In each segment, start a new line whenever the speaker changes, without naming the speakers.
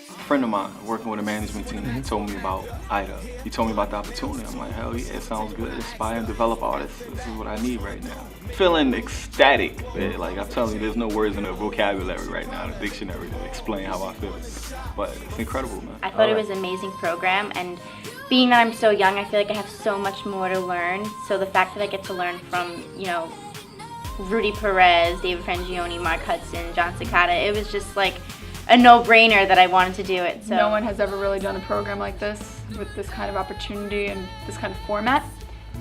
A friend of mine working with a management team told me about Ida. He told me about the opportunity. I'm like, hell yeah, it sounds good. Inspire and develop artists. This is what I need right now. Feeling ecstatic. Man. Like I'm telling you, there's no words in the vocabulary right now, the dictionary to explain how I feel. But it's incredible, man.
I thought it was an amazing program, and being that I'm so young, I feel like I have so much more to learn. So the fact that I get to learn from, you know, Rudy Perez, David Frangioni, Mark Hudson, John Cicada, it was just like a no-brainer that I wanted to do it. So
no one has ever really done a program like this with this kind of opportunity and this kind of format.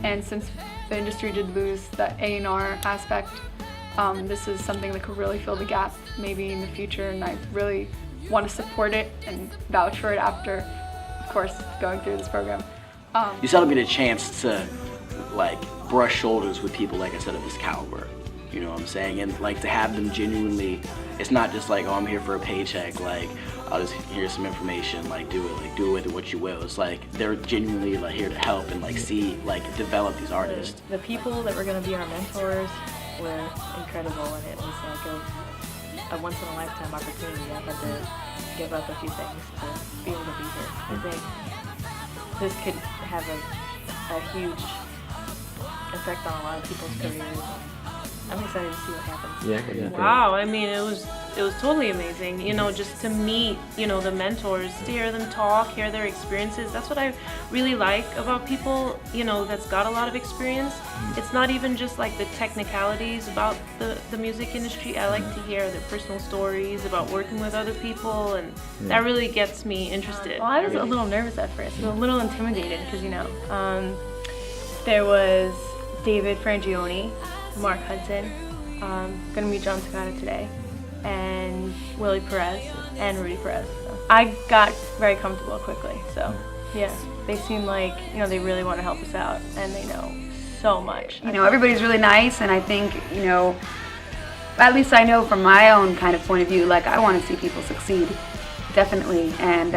And since the industry did lose that A&R aspect, this is something that could really fill the gap maybe in the future, and I really want to support it and vouch for it after, of course, going through this program.
You seldom get a chance to like brush shoulders with people, like I said, of this caliber. You know what I'm saying? And like to have them genuinely, it's not just like, oh, I'm here for a paycheck, like I'll just hear some information, like do it with it what you will. It's like they're genuinely like here to help and like see, like develop these artists.
The people that were going to be our mentors were incredible, and it was like a once in a lifetime opportunity. I had to give up a few things to be able to be here. I think this could have a huge effect on a lot of people's careers. I'm excited to see what happens.
Yeah.
Wow, I mean, it was totally amazing, you know, just to meet, you know, the mentors, to hear them talk, hear their experiences. That's what I really like about people, you know, that's got a lot of experience. It's not even just like the technicalities about the music industry. I like to hear their personal stories about working with other people, and that really gets me interested.
Well, I was a little nervous at first, a little intimidated because, you know, there was David Frangioni, Mark Hudson, gonna meet John Cicada today, and Willie Perez and Rudy Perez. So I got very comfortable quickly, so yeah, they seem like, you know, they really want to help us out, and they know so much.
You know, everybody's really nice, and I think, you know, at least I know from my own kind of point of view, like I want to see people succeed, definitely, and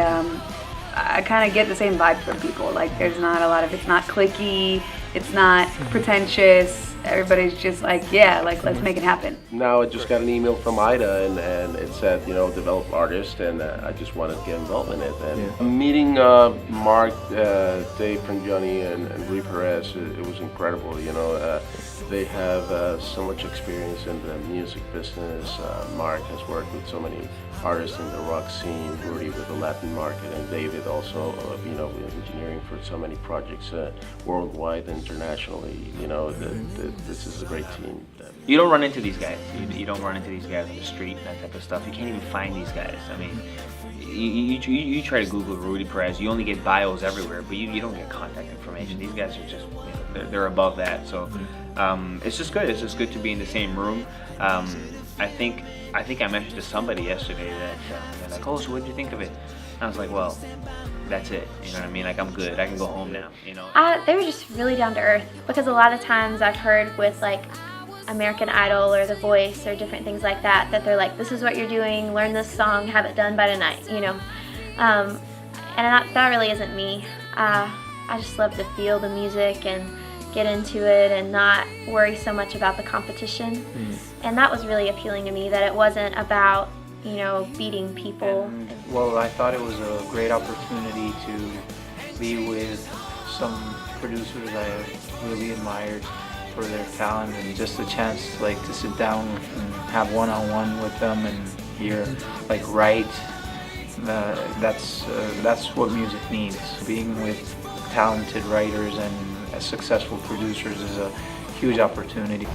I kind of get the same vibe from people. Like there's not a lot of, it's not cliquey, it's not pretentious. Everybody's just like, yeah, like let's make it happen.
Now I just got an email from Ida, and it said, you know, develop artist, and I just wanted to get involved in it. And meeting Mark, Dave Frangioni, and Rudy Perez, it was incredible. You know, they have so much experience in the music business. Mark has worked with so many artists in the rock scene, Rudy with the Latin market, and David also, you know, with engineering for so many projects worldwide and internationally. You know, this is a great team.
You don't run into these guys. You don't run into these guys on the street, that type of stuff. You can't even find these guys. I mean, you try to Google Rudy Perez, you only get bios everywhere, but you don't get contact information. These guys are just, you know, they're above that. So it's just good. It's just good to be in the same room. I think I mentioned to somebody yesterday that they're like, oh, so what did you think of it? And I was like, well, that's it. You know what I mean? Like, I'm good. I can go home now. You know.
They were just really down to earth, because a lot of times I've heard with like American Idol or The Voice or different things like that, that they're like, this is what you're doing, learn this song, have it done by tonight, you know. And that really isn't me. I just love to feel the music and get into it and not worry so much about the competition. And that was really appealing to me, that it wasn't about, you know, beating people.
Well, I thought it was a great opportunity to be with some producers I really admired for their talent, and just a chance like to sit down and have one-on-one with them and hear like write. That's what music needs. Being with talented writers and successful producers is a huge opportunity.